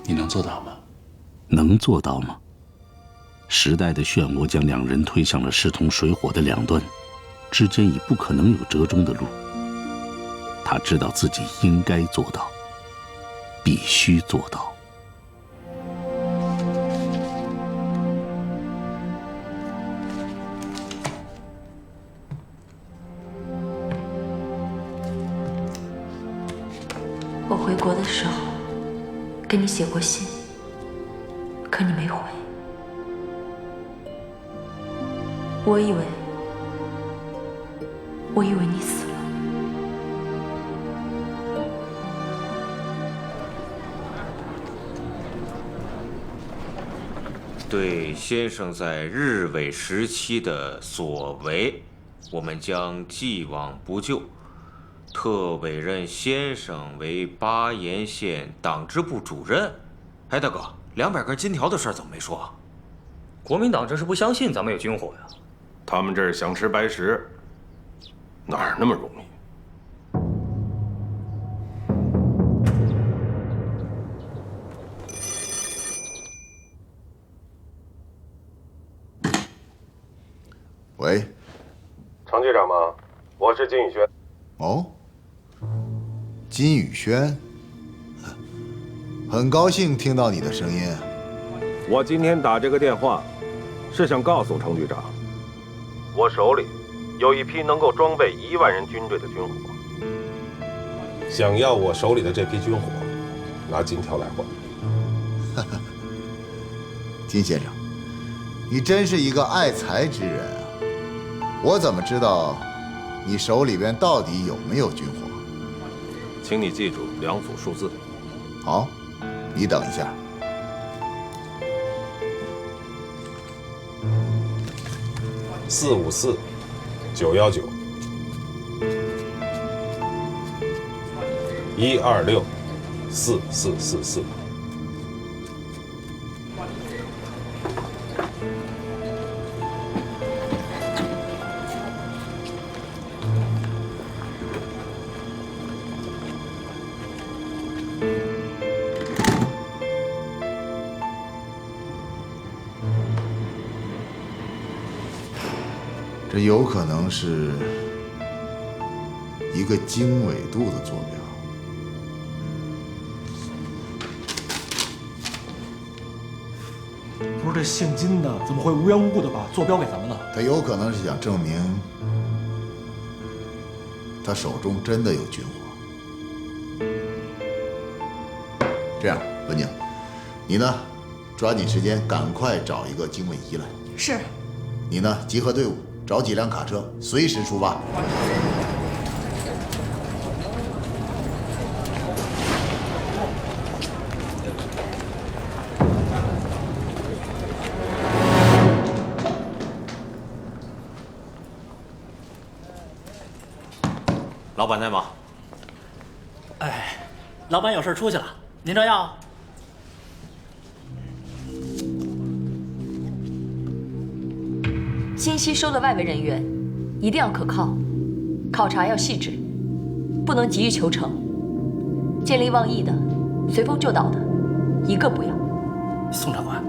你能做到吗？能做到吗？时代的漩涡将两人推向了势同水火的两端，之间已不可能有折中的路。他知道自己应该做到，必须做到。我回国的时候给你写过信，可你没回。我以为你死了。对先生在日伪时期的所为，我们将既往不咎。特委任先生为巴彦县党支部主任。哎，大哥，200根金条的事儿怎么没说？国民党这是不相信咱们有军火呀？他们这是想吃白食，哪儿那么容易？喂，常局长吗？我是金宇轩。哦，金宇轩，很高兴听到你的声音。我今天打这个电话，是想告诉程局长，我手里有一批能够装备1万人军队的军火。想要我手里的这批军火，拿金条来换。金先生，你真是一个爱才之人啊！我怎么知道你手里边到底有没有军火？请你记住2组数字。好，你等一下。454-919-126-4444。这有可能是一个经纬度的坐标。不是这姓金的怎么会无缘无故的把坐标给咱们呢？他有可能是想证明他手中真的有军火。这样，文静，你呢，抓紧时间，赶快找一个经纬仪来。是。你呢，集合队伍，找几辆卡车，随时出发。老板在吗？哎，老板有事出去了，您找药。新吸收的外围人员一定要可靠，考察要细致，不能急于求成。见利忘义的、随风就倒的，一个不要。宋长官，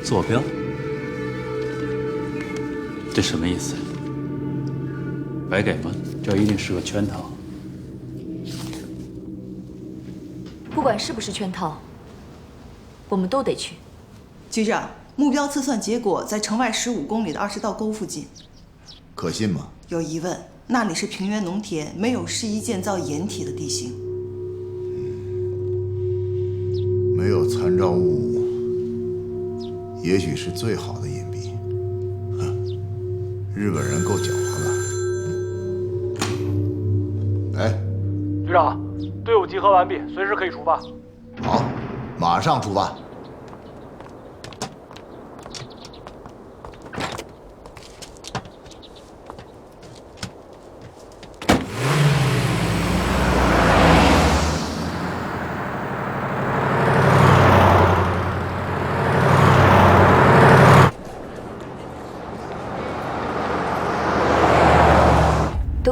坐标？这什么意思？白给吗？这一定是个圈套。不管是不是圈套，我们都得去。局长，目标测算结果在城外15公里的20道沟附近，可信吗？有疑问。那里是平原农田，没有适宜建造掩体的地形。没有参照物，也许是最好的隐蔽。日本人够狡猾的。哎，局长，队伍集合完毕，随时可以出发。好，马上出发。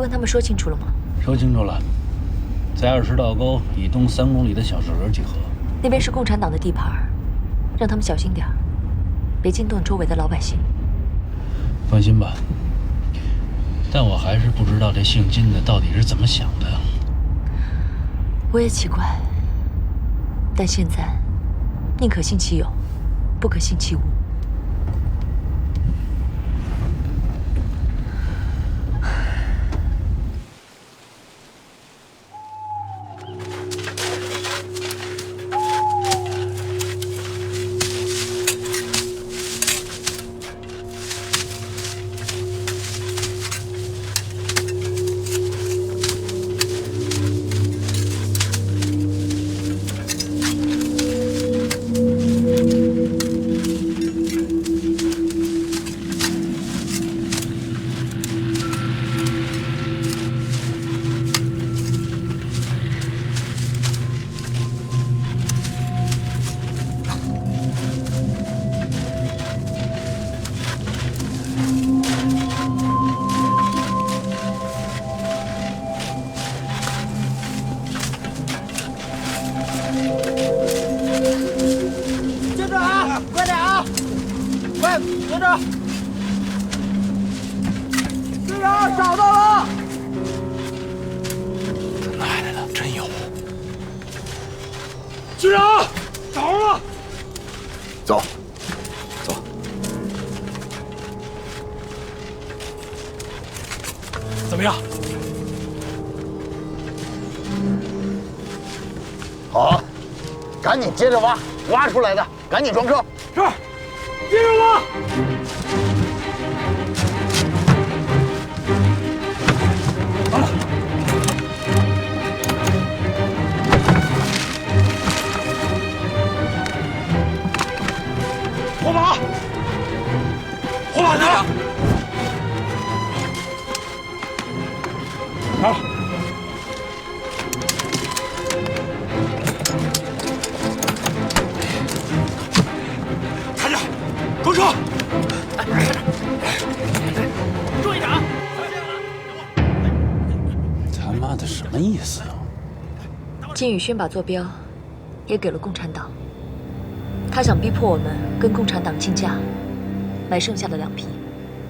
跟他们说清楚了吗？说清楚了，在20道沟以东3公里的小石河集合。那边是共产党的地盘，让他们小心点儿，别惊动周围的老百姓。放心吧，但我还是不知道这姓金的到底是怎么想的。我也奇怪，但现在宁可信其有，不可信其无。局长，找着了！走，走。怎么样？好，赶紧接着挖，挖出来的赶紧装车。是，接着挖。完了。火把，火把呢？来了。看着，跟车。注意点啊！他妈的什么意思啊？金宇轩把坐标也给了共产党，他想逼迫我们跟共产党竞价，买剩下的2批。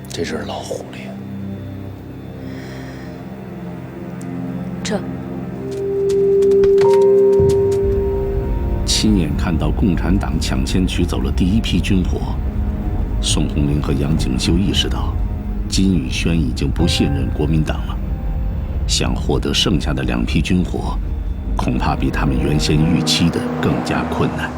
这是老狐狸。撤。亲眼看到共产党抢先取走了第1批军火，宋红林和杨景修意识到，金宇轩已经不信任国民党了，想获得剩下的2批军火，恐怕比他们原先预期的更加困难。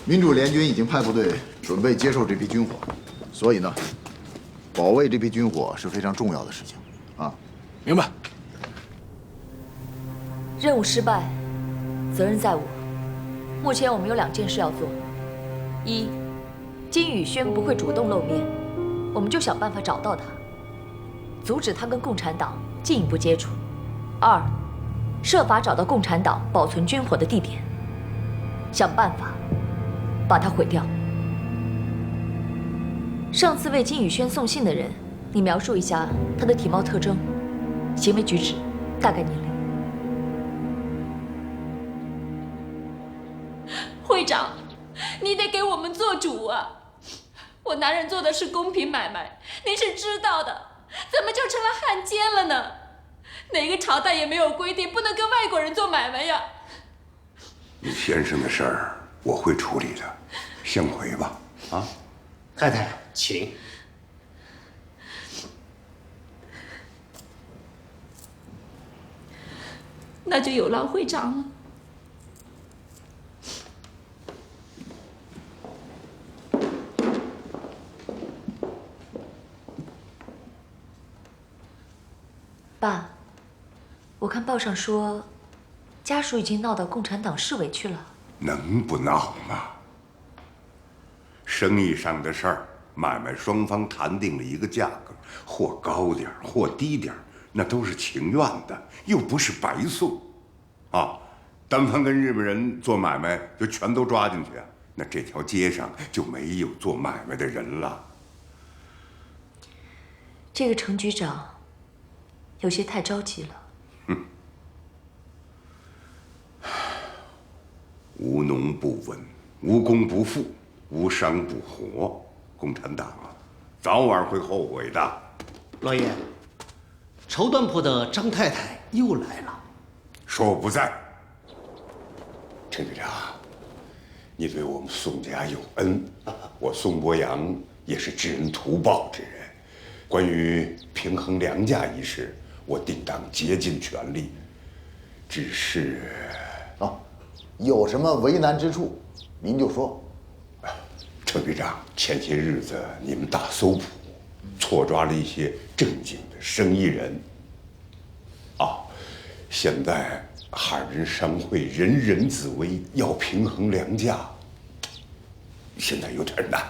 民主联军已经派部队准备接受这批军火，所以呢，保卫这批军火是非常重要的事情啊。明白。任务失败，责任在我。目前我们有2件事要做：一，金宇轩不会主动露面，我们就想办法找到他，阻止他跟共产党进一步接触；二，设法找到共产党保存军火的地点，想办法把它毁掉。上次为金宇轩送信的人，你描述一下他的体貌特征、行为举止、大概年龄。会长，你得给我们做主啊！我男人做的是公平买卖，您是知道的，怎么就成了汉奸了呢？哪个朝代也没有规定不能跟外国人做买卖呀？你先生的事儿我会处理的，先回吧。啊，太太，请。那就有劳会长了。爸，我看报上说，家属已经闹到共产党市委去了。能不闹吗？生意上的事儿，买卖双方谈定了一个价格，或高点或低点，那都是情愿的，又不是白送。啊，单方跟日本人做买卖就全都抓进去，那这条街上就没有做买卖的人了。这个程局长有些太着急了。无农不稳，无功不富，无商不活。共产党啊，早晚会后悔的。老爷，绸缎铺的张太太又来了。说我不在。陈局长，你对我们宋家有恩，我宋伯阳也是知恩图报之人。关于平衡粮价一事，我定当竭尽全力。只是，有什么为难之处，您就说。程局长，前些日子你们大搜捕，错抓了一些正经的生意人。现在哈尔滨商会人人自危，要平衡粮价，现在有点难。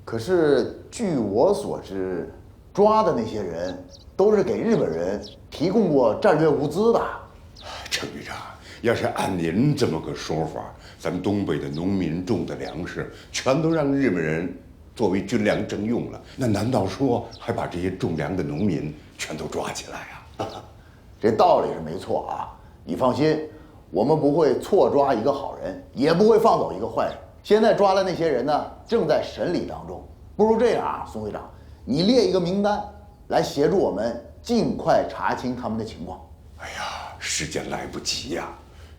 可是据我所知，抓的那些人都是给日本人提供过战略物资的。程局长，要是按您这么个说法，咱东北的农民种的粮食全都让日本人作为军粮征用了，那难道说还把这些种粮的农民全都抓起来啊？这道理是没错啊，你放心，我们不会错抓一个好人，也不会放走一个坏人。现在抓的那些人呢，正在审理当中。不如这样啊，宋会长，你列一个名单，来协助我们尽快查清他们的情况。哎呀，时间来不及呀，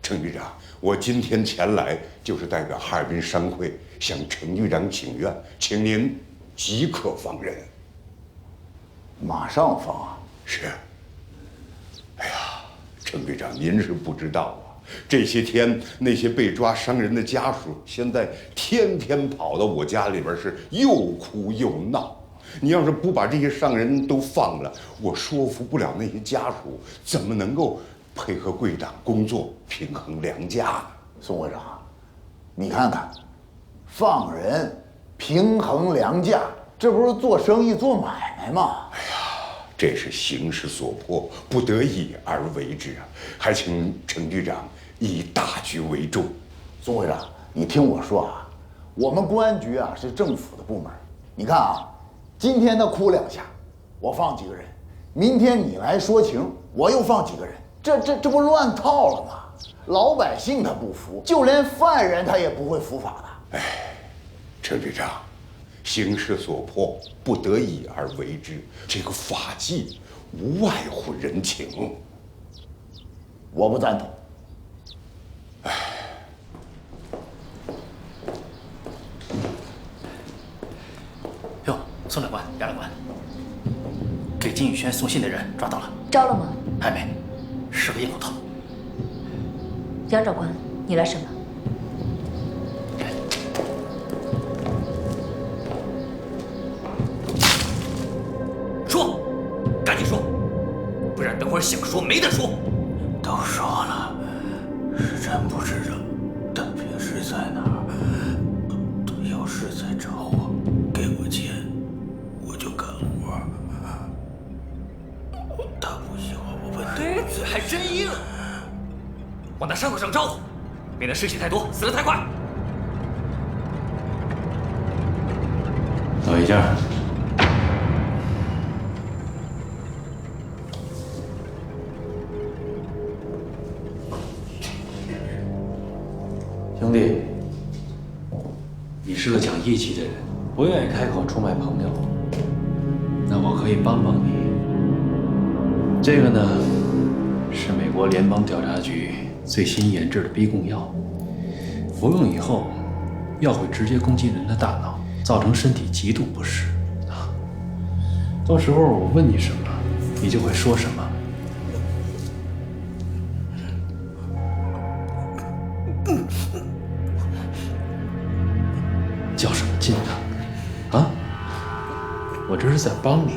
程局长，我今天前来就是代表哈尔滨商会向程局长请愿，请您即刻放人。马上放啊？是。哎呀，程局长，您是不知道啊，这些天那些被抓商人的家属，现在天天跑到我家里边是又哭又闹。你要是不把这些商人都放了，我说服不了那些家属，怎么能够配合贵党工作，平衡粮价呢？宋会长，你看看，放人、平衡粮价，这不是做生意做买卖吗？哎呀，这是形势所迫，不得已而为之啊！还请程局长以大局为重。宋会长，你听我说啊，我们公安局啊是政府的部门，你看啊，今天他哭2下，我放几个人；明天你来说情，我又放几个人，这不乱套了吗？老百姓他不服，就连犯人他也不会伏法的。哎，程局长，形势所迫，不得已而为之，这个法纪无外乎人情。我不赞同。哎，哟，宋长官、杨长官，给金宇轩送信的人抓到了。招了吗？还没，是个硬骨头。杨长官，你来审吧。说，赶紧说，不然等会儿想说没得说。都说了，是真不知道他平时在哪儿，他有事再找我，给我钱，我就干活。他不喜欢我问对，嘴还真硬。往那伤口上招呼，免得失血太多，死得太快。等一下。兄弟，你是个讲义气的人，不愿意开口出卖朋友，那我可以帮帮你。这个呢，是美国联邦调查局最新研制的逼供药，服用以后，药会直接攻击人的大脑，造成身体极度不适。到时候我问你什么，你就会说什么。较什么劲呢？啊？我这是在帮你。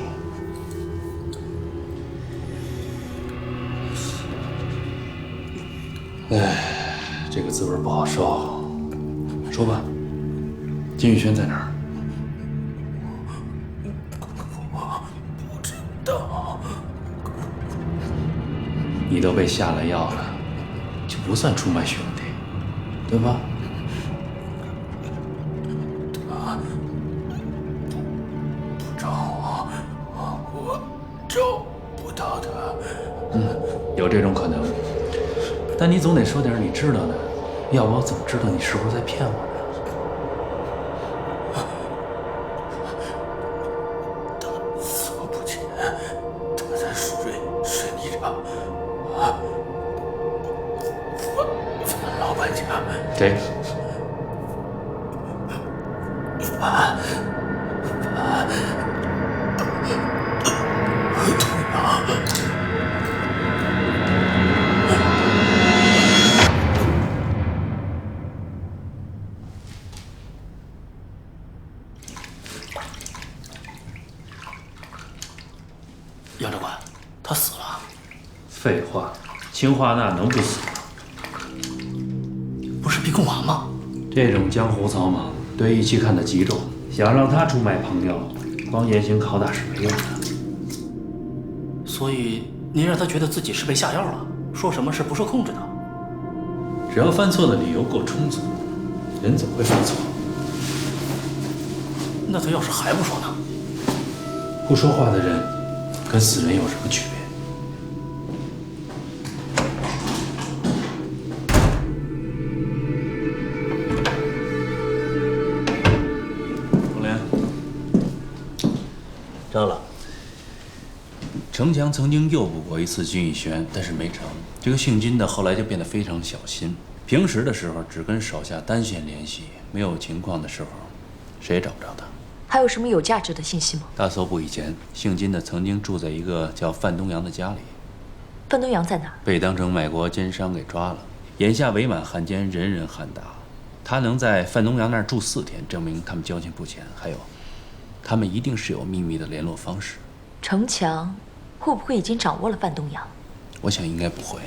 哎，这个滋味不好受。说吧，金宇轩在哪儿？你都被下了药了，就不算出卖兄弟，对吧？他不找我找不到他。有这种可能，但你总得说点你知道的，要不我怎么知道你是不是在骗我呢？他说不见，他在水泥厂，范老板家。谁？范东阳。杨长官，他死了。废话，秦华那能不死吗？不是逼供完吗？这种江湖草莽对义期看得极重，想让他出卖朋友，光严刑拷打是没用的。所以您让他觉得自己是被下药了，说什么是不受控制的。只要犯错的理由够充足，人总会犯错。那他要是还不说呢？不说话的人跟死人有什么区别？洪莲，张了。程强曾经诱捕过一次金宇轩，但是没成。这个姓金的后来就变得非常小心，平时的时候只跟手下单线联系，没有情况的时候，谁也找不着他。还有什么有价值的信息吗？大搜捕以前，姓金的曾经住在一个叫范东阳的家里。范东阳在哪儿？被当成卖国奸商给抓了。眼下伪满汉奸，人人喊打。他能在范东阳那儿住4天，证明他们交情不浅。还有，他们一定是有秘密的联络方式。程强会不会已经掌握了范东阳？我想应该不会。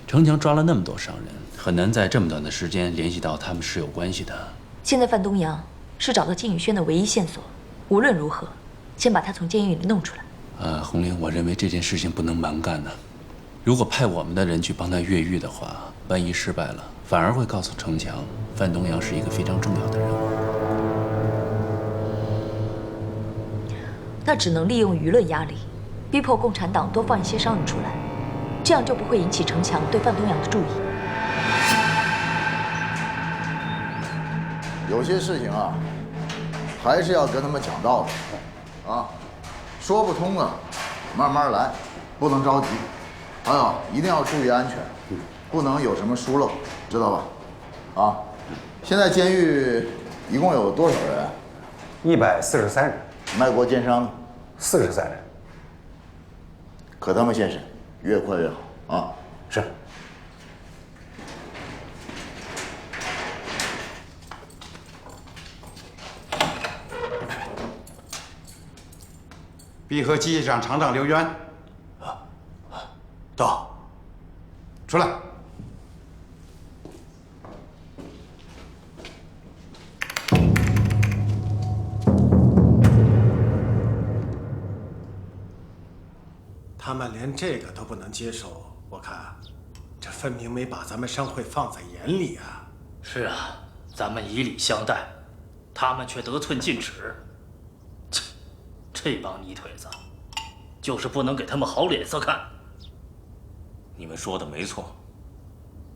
程强抓了那么多商人，很难在这么短的时间联系到他们是有关系的。现在范东阳是找到金宇轩的唯一线索。无论如何，先把他从监狱里弄出来。红玲，我认为这件事情不能蛮干的。如果派我们的人去帮他越狱的话，万一失败了，反而会告诉程强，范东阳是一个非常重要的人物。那只能利用舆论压力，逼迫共产党多放一些商人出来，这样就不会引起程强对范东阳的注意。有些事情啊，还是要跟他们讲道理啊，说不通了，慢慢来，不能着急。还有，一定要注意安全，不能有什么疏漏，知道吧？啊，现在监狱一共有多少人？143人。卖国奸商呢？43人。可他们先生，越快越好啊！是。并和机械厂厂长刘渊。到。出来。他们连这个都不能接受，我看，这分明没把咱们商会放在眼里啊！是啊，咱们以礼相待，他们却得寸进尺。切，这帮泥腿子，就是不能给他们好脸色看。你们说的没错，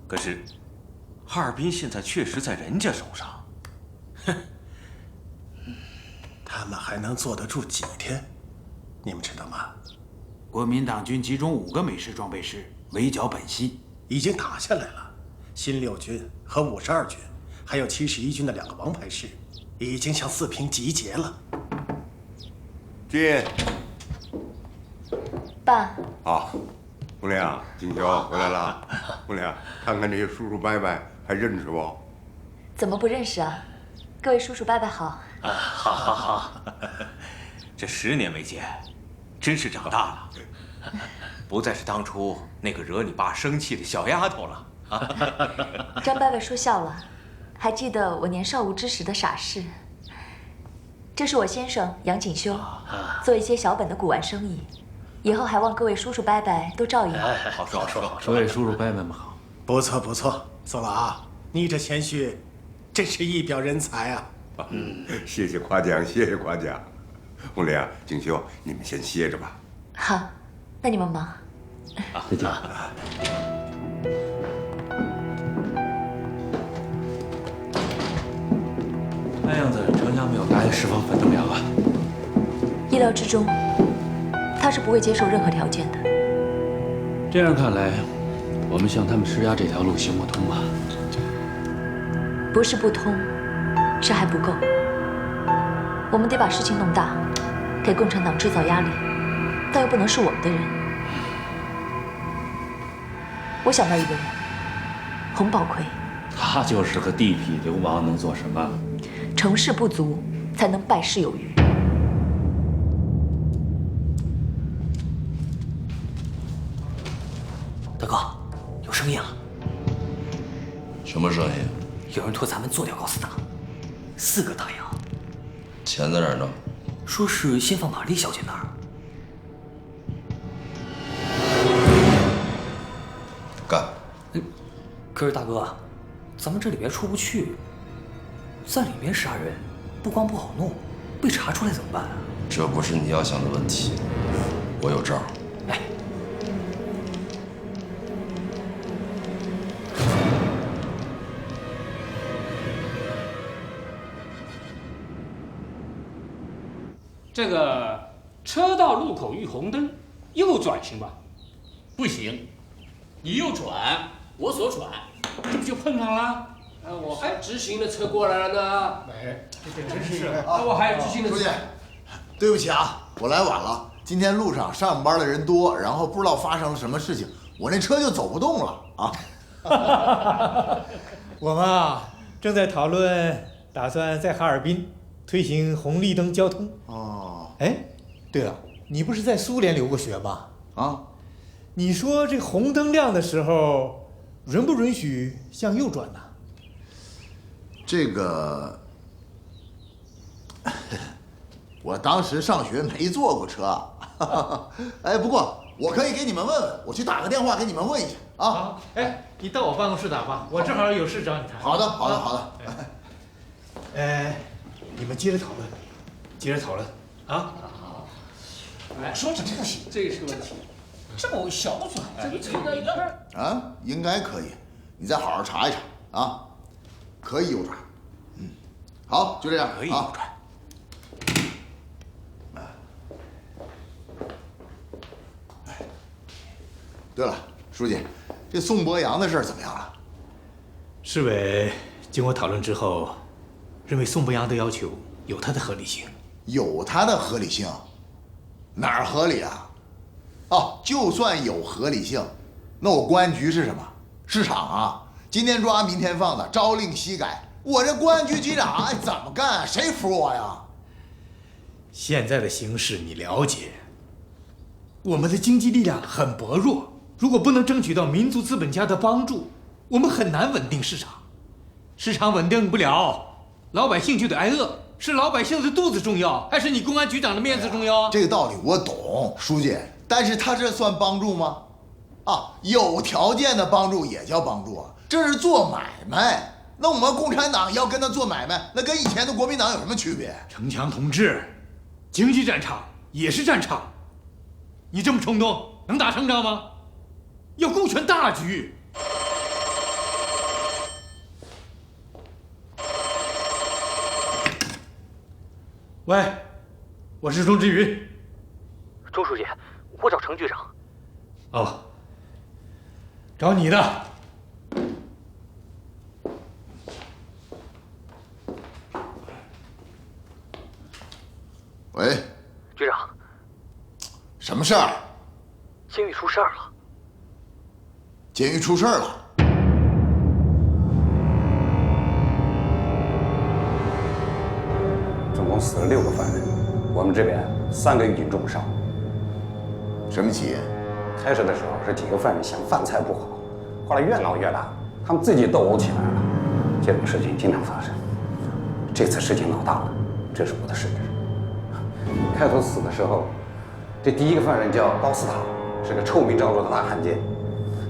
可是，哈尔滨现在确实在人家手上。哼，他们还能坐得住几天？你们知道吗？国民党军集中5个美式装备师围剿本溪，已经打下来了。新6军和52军，还有71军的2个王牌师，已经向四平集结了。进。爸。啊，红亮，锦秋回来了。红亮，看看这些叔叔伯伯，还认识不？怎么不认识啊？各位叔叔伯伯好。好好好。这10年没见，真是长大了。不再是当初那个惹你爸生气的小丫头了。张伯伯说笑了，还记得我年少无知时的傻事。这是我先生杨锦修，做一些小本的古玩生意。以后还望各位叔叔伯伯多照应。好说好说好说。各位叔叔伯伯们好。不错不错，邹老，你这谦虚，真是一表人才啊！谢谢夸奖，谢谢夸奖。红莲、锦绣，你们先歇着吧。好，那你们忙。再见。看样子程江没有答应释放樊仲阳啊。意料之中，他是不会接受任何条件的。这样看来，我们向他们施压这条路行不通吧？不是不通，是还不够。我们得把事情弄大，给共产党制造压力，但又不能是我们的人。我想到一个人，洪宝奎。他就是个地痞流氓，能做什么？成事不足，才能败事有余。大哥，有声音了。什么声音？有人托咱们做掉高司党，4个大洋。钱在哪儿呢？说是先放玛丽小姐那儿。干。可是大哥，咱们这里边出不去，在里面杀人，不光不好弄，被查出来怎么办啊？这不是你要想的问题，我有招。哎。这个车道路口遇红灯，右转行吧？不行，你右转，我左转，这不就碰上了？我还直行的车过来了呢。哎，这真是那我还有直行的车。书记，对不起啊，我来晚了。今天路上上班的人多，然后不知道发生了什么事情，我那车就走不动了啊。我们啊，正在讨论打算在哈尔滨推行红绿灯交通。哦，哎，对了，你不是在苏联留过学吗？啊，你说这红灯亮的时候，允不允许向右转呢？这个，我当时上学没坐过车，哎，不过我可以给你们问问，我去打个电话给你们问一下啊。哎，你到我办公室打吧，我正好有事找你谈。好的，好的，好的。你们接着讨论，接着讨论啊。说这个行，这是个问题。这么小转，这个车的啊，应该可以，你再好好查一查啊，可以右转。嗯，好，就这样，可以右转。对了，书记，这宋博洋的事儿怎么样了？市委经过讨论之后，认为宋博洋的要求有他的合理性。有他的合理性？哪儿合理啊？哦，就算有合理性，那我公安局是什么？市场啊？今天抓明天放的，朝令夕改。我这公安局局长，哎，怎么干？谁服我呀？现在的形势你了解，我们的经济力量很薄弱，如果不能争取到民族资本家的帮助，我们很难稳定市场。市场稳定不了，老百姓就得挨饿。是老百姓的肚子重要，还是你公安局长的面子重要？这个道理我懂，书记。但是他这算帮助吗？啊，有条件的帮助也叫帮助啊，这是做买卖。那我们共产党要跟他做买卖，那跟以前的国民党有什么区别？程强同志，经济战场也是战场，你这么冲动，能打胜仗吗？要顾全大局。喂，我是钟之云。钟书记，我找程局长。哦，找你的。喂，局长，什么事儿？监狱出事儿了。监狱出事儿了？总共死了6个犯人，我们这边3个狱警重伤。什么起因？开始的时候是几个犯人嫌饭菜不好，后来越闹越大，他们自己斗殴起来了。这种事情经常发生，这次事情闹大了，这是我的失职。开头死的时候，这第一个犯人叫高斯塔，是个臭名昭著的大汉奸，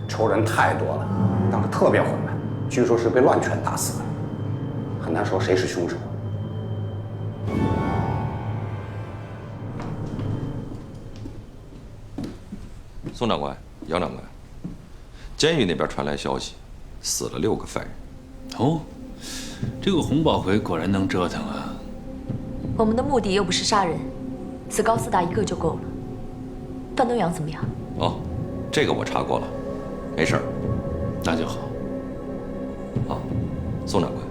仇人太多了，当时特别混乱，据说是被乱拳打死的，很难说谁是凶手。宋长官、杨长官，监狱那边传来消息，死了6个犯人。哦，这个洪宝奎果然能折腾啊！我们的目的又不是杀人，死高斯达一个就够了。段东阳怎么样？哦，这个我查过了，没事儿。那就好。啊，宋长官，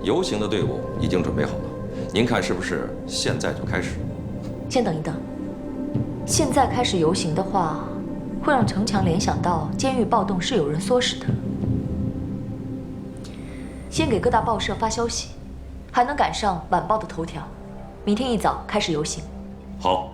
游行的队伍已经准备好了，您看是不是现在就开始？先等一等，现在开始游行的话，会让城墙联想到监狱暴动是有人唆使的。先给各大报社发消息，还能赶上晚报的头条。明天一早开始游行。好。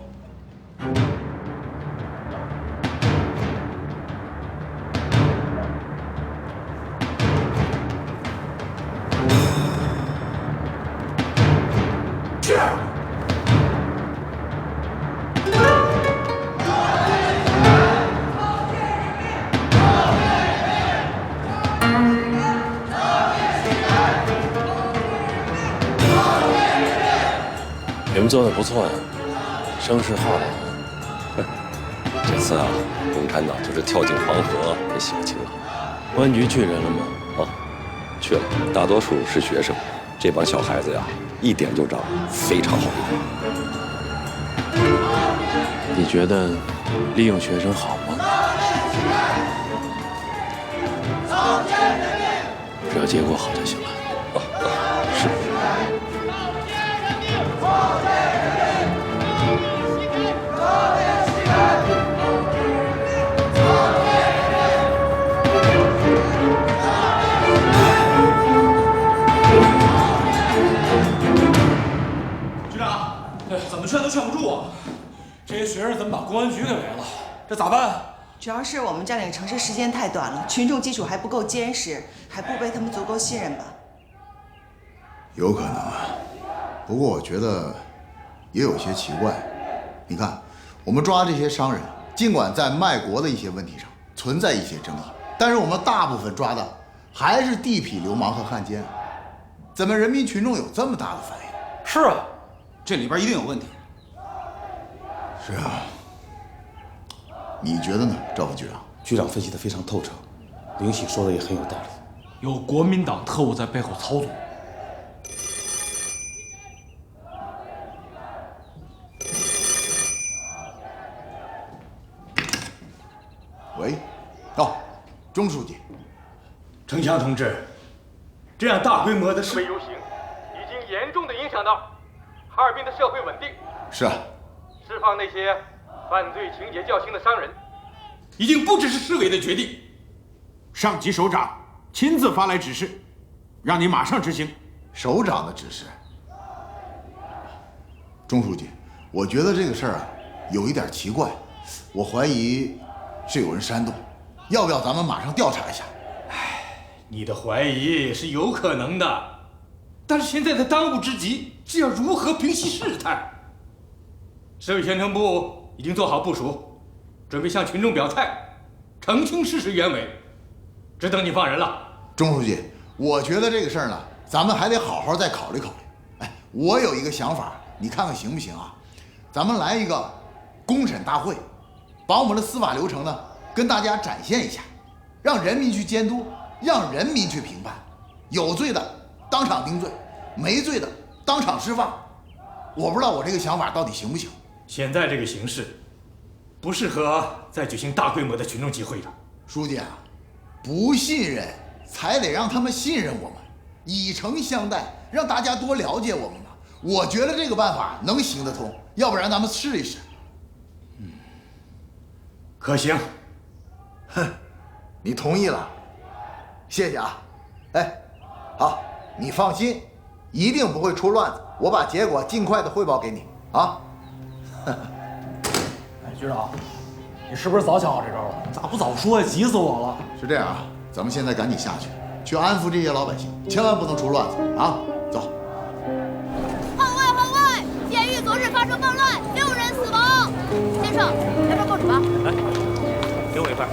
你们做的不错呀，声势浩大。这次啊，共产党就是跳进黄河也洗不清了。公安局去人了吗？哦，去了，大多数是学生。这帮小孩子呀，一点就着，非常好用。你觉得利用学生好吗？只要结果好就行了。是。怎么劝都劝不住啊！这些学生怎么把公安局给围了？这咋办？主要是我们占领城市时间太短了，群众基础还不够坚实，还不被他们足够信任吧？有可能啊，不过我觉得也有些奇怪。你看，我们抓这些商人，尽管在卖国的一些问题上存在一些争议，但是我们大部分抓的还是地痞流氓和汉奸，怎么人民群众有这么大的反应？是啊。这里边一定有问题。是啊，你觉得呢，赵副局长？局长分析得非常透彻，林喜说的也很有道理。有国民党特务在背后操作。喂，哦，钟书记。程强同志，这样大规模的示威游行已经严重地影响到哈尔滨的社会稳定。是啊，释放那些犯罪情节较轻的商人，已经不只是市委的决定，上级首长亲自发来指示，让你马上执行。首长的指示。钟书记，我觉得这个事儿啊有一点奇怪，我怀疑是有人煽动，要不要咱们马上调查一下？你的怀疑是有可能的，但是现在的当务之急是要如何平息事态。市委宣传部已经做好部署，准备向群众表态，澄清事实原委，只等你放人了。钟书记，我觉得这个事儿呢，咱们还得好好再考虑考虑。哎，我有一个想法，你看看行不行啊？咱们来一个公审大会，把我们的司法流程呢跟大家展现一下，让人民去监督，让人民去评判，有罪的当场定罪，没罪的当场释放。我不知道我这个想法到底行不行。现在这个形势不适合再举行大规模的群众集会的。书记啊，不信任才得让他们信任我们，以诚相待，让大家多了解我们嘛。我觉得这个办法能行得通，要不然咱们试一试。可行。哼，你同意了，谢谢啊。哎，好，你放心，一定不会出乱子，我把结果尽快的汇报给你啊。哎，局长，你是不是早想好这招了？咋不早说呀？急死我了！是这样啊，咱们现在赶紧下去安抚这些老百姓，千万不能出乱子啊！走。号外！监狱昨日发生暴乱，6人死亡。先生。胜，来份爆肚包。来，给我一份。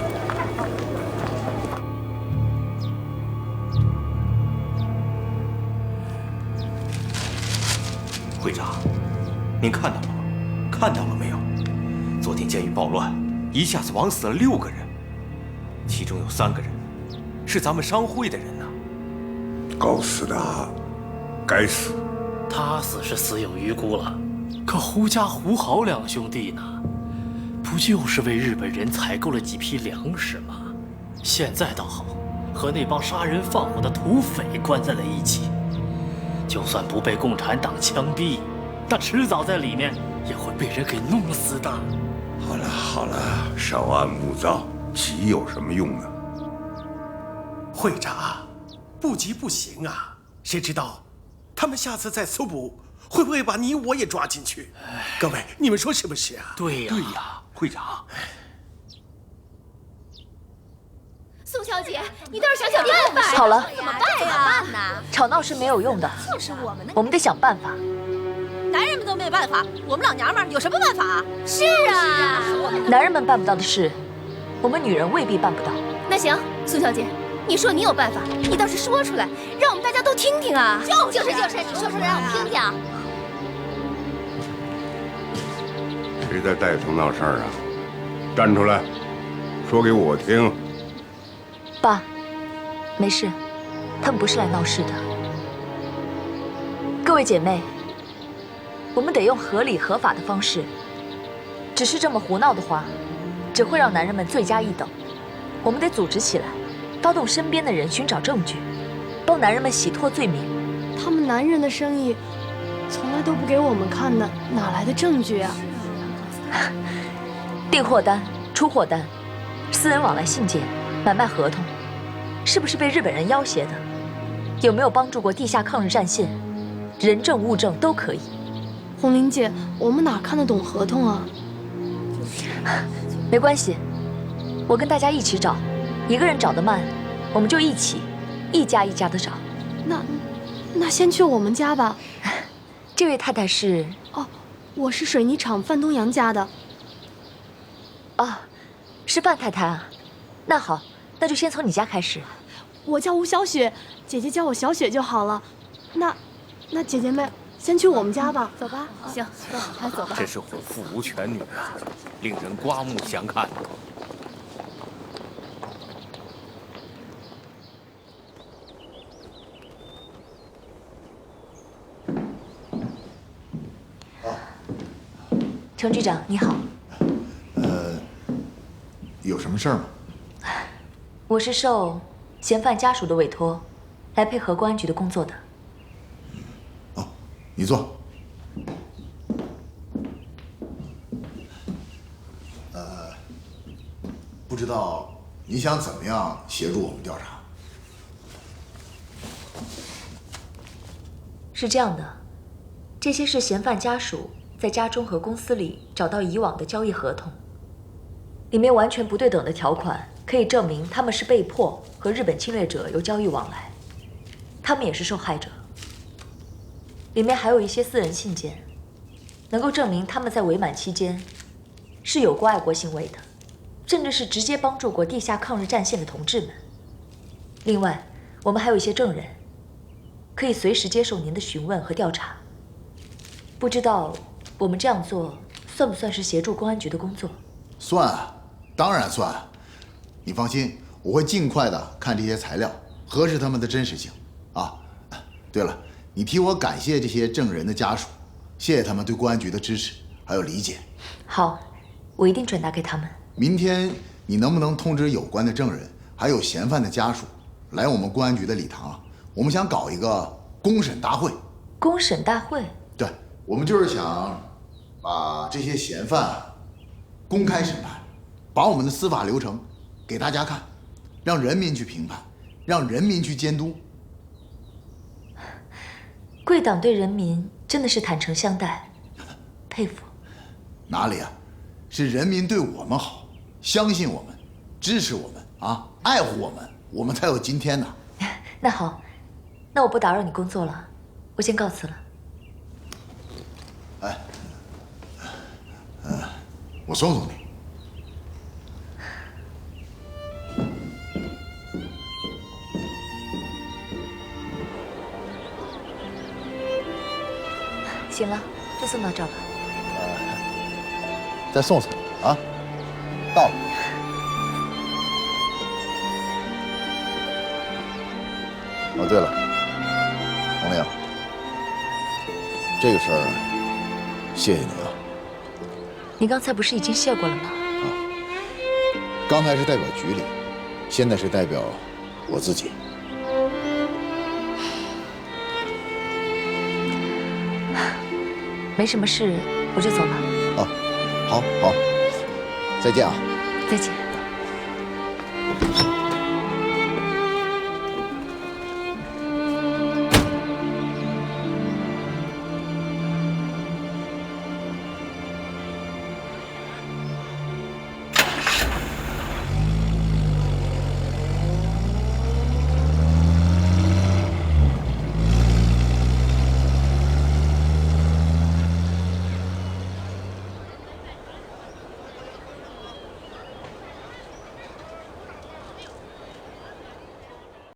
会长，您看到了吗？看到了没有？昨天监狱暴乱，一下子枉死了6个人，其中有3个人是咱们商会的人呢。高司达，该死！他死是死有余辜了，可胡家、胡豪两兄弟呢？不就是为日本人采购了几批粮食吗？现在倒好，和那帮杀人放火的土匪关在了一起。就算不被共产党枪毙，但迟早在里面也会被人给弄死的。好了好了，稍安勿躁，急有什么用呢？会长，不急不行啊！谁知道他们下次再搜捕，会不会把你我也抓进去？各位，你们说是不是啊？对呀，对呀，会长。宋小姐，你倒是想想办法呀！好了，怎么办呀？吵闹是没有用的，就是我们得想办法。男人们都没办法，我们老娘们儿有什么办法啊？是啊，男人们办不到的事，我们女人未必办不到。那行，宋小姐，你说你有办法，你倒是说出来，让我们大家都听听啊！就是，你说出来让我们听听。谁在带头闹事儿啊？站出来，说给我听。爸，没事，他们不是来闹事的。各位姐妹，我们得用合理合法的方式。只是这么胡闹的话，只会让男人们罪加一等。我们得组织起来，发动身边的人寻找证据，帮男人们洗脱罪名。他们男人的生意从来都不给我们看的，哪来的证据啊？订货单、出货单、私人往来信件、买卖合同，是不是被日本人要挟的？有没有帮助过地下抗日战线？人证物证都可以。红玲姐，我们哪看得懂合同啊？没关系，我跟大家一起找，一个人找得慢，我们就一起，一家一家的找。那先去我们家吧。这位太太是？哦，我是水泥厂范东阳家的。哦，是范太太啊。那好，那就先从你家开始。我叫吴小雪，姐姐叫我小雪就好了。那姐姐们先去我们家吧，走吧。行，来走吧。真是虎父无犬女啊，令人刮目相看。程局长你好。有什么事儿吗？我是受嫌犯家属的委托，来配合公安局的工作的。你坐。不知道你想怎么样协助我们调查？是这样的，这些是嫌犯家属在家中和公司里找到以往的交易合同，里面完全不对等的条款，可以证明他们是被迫和日本侵略者有交易往来，他们也是受害者。里面还有一些私人信件，能够证明他们在伪满期间是有过爱国行为的，甚至是直接帮助过地下抗日战线的同志们。另外，我们还有一些证人，可以随时接受您的询问和调查。不知道我们这样做算不算是协助公安局的工作？算，当然算。你放心，我会尽快的看这些材料，核实他们的真实性。啊，对了，你替我感谢这些证人的家属，谢谢他们对公安局的支持还有理解。好，我一定转达给他们。明天你能不能通知有关的证人还有嫌犯的家属，来我们公安局的礼堂？我们想搞一个公审大会。公审大会？对，我们就是想把这些嫌犯公开审判，把我们的司法流程给大家看，让人民去评判，让人民去监督。贵党对人民真的是坦诚相待，佩服。哪里啊，是人民对我们好，相信我们，支持我们啊，爱护我们，我们才有今天呢。那好，那我不打扰你工作了，我先告辞了。哎，我送送你。行了，就送到这儿吧。再送送啊，到了。哦，对了，红玲，这个事儿谢谢你啊。你刚才不是已经谢过了吗？刚才是代表局里，现在是代表我自己。没什么事，我就走了。好，好，再见啊。再见。